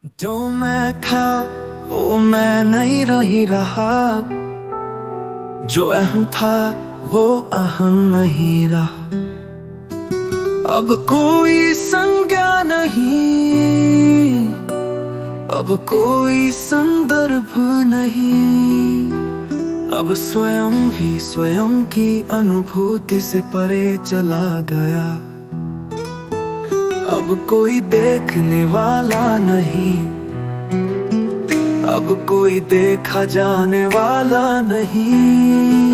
जो मैं था वो मैं नहीं रही रहा, जो अहम था वो अहम नहीं रहा। अब कोई संज्ञा नहीं, अब कोई संदर्भ नहीं। अब स्वयं ही स्वयं की अनुभूति से परे चला गया। अब कोई देखने वाला नहीं, अब कोई देखा जाने वाला नहीं।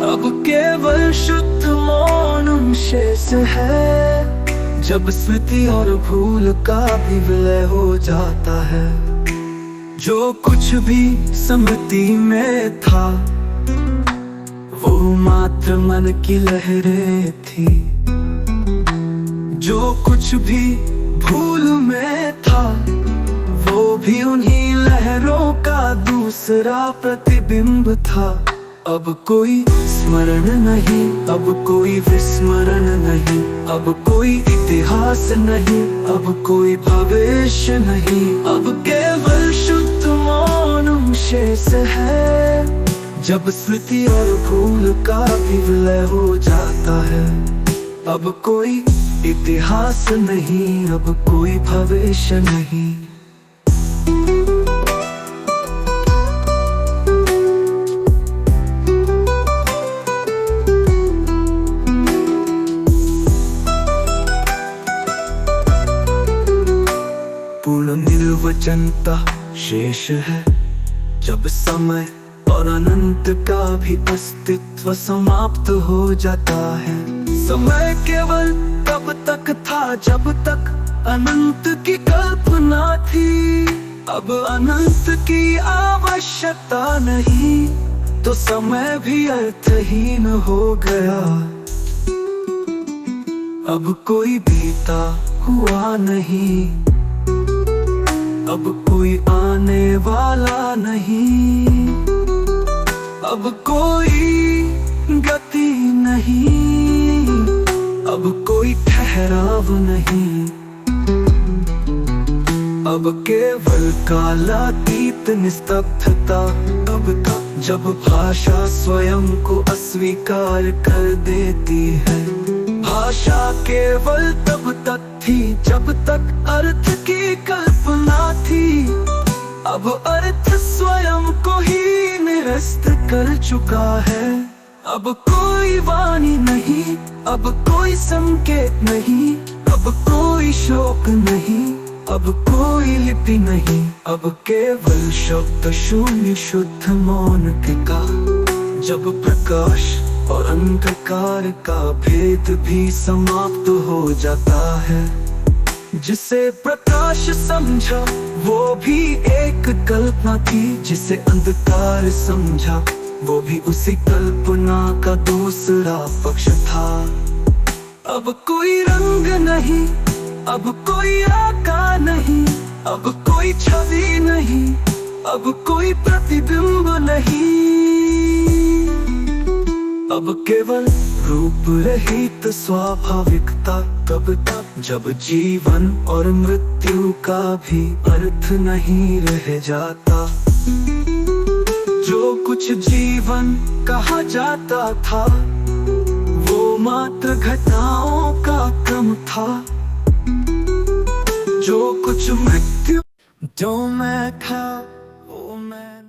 अब केवल शुद्ध मौन शेष है, जब स्मृति और भूल का भी विलय हो जाता है। जो कुछ भी स्मृति में था वो मात्र मन की लहरें थी, जो कुछ भी भूल में था वो भी उन्हीं लहरों का दूसरा प्रतिबिंब था। अब कोई स्मरण नहीं, अब कोई विस्मरण नहीं, अब कोई इतिहास नहीं, अब कोई भविष्य नहीं। अब केवल शुद्ध मौन शेष है, जब स्मृति और भूल का भी विलय हो जाता है। अब कोई इतिहास नहीं, अब कोई भविष्य नहीं। पूर्ण निर्वचनता शेष है, जब समय और अनंत का भी अस्तित्व समाप्त हो जाता है। समय केवल तब तक था जब तक अनंत की कल्पना थी। अब अनंत की आवश्यकता नहीं, तो समय भी अर्थहीन हो गया। अब कोई बीता हुआ नहीं, अब कोई आने वाला नहीं। अब कोई गति नहीं, अब कोई ठहराव नहीं। अब केवल कालातीत निस्तब्धता तब था, जब भाषा स्वयं को अस्वीकार कर देती है। भाषा केवल तब तक थी जब तक अर्थ की कल्पना थी। अब अर्थ स्वयं को ही निरस्त कर चुका है। अब कोई वाणी नहीं, अब कोई संकेत नहीं, अब कोई शोक नहीं, अब कोई लिपि नहीं। अब केवल शब्द शून्य शुद्ध मौन का, जब प्रकाश और अंधकार का भेद भी समाप्त हो जाता है। जिसे प्रकाश समझा वो भी एक कल्पना थी, जिसे अंधकार समझा वो भी उसी कल्पना का दूसरा पक्ष था। अब कोई रंग नहीं, अब कोई आकार नहीं, अब कोई छवि नहीं, अब कोई प्रतिबिंब नहीं। अब केवल रूप रहित स्वाभाविकता तब तक, जब जीवन और मृत्यु का भी अर्थ नहीं रह जाता। जो कुछ जीवन कहा जाता था वो मात्र घटनाओं का क्रम था। जो कुछ मृत्यु, जो मैं था वो मैं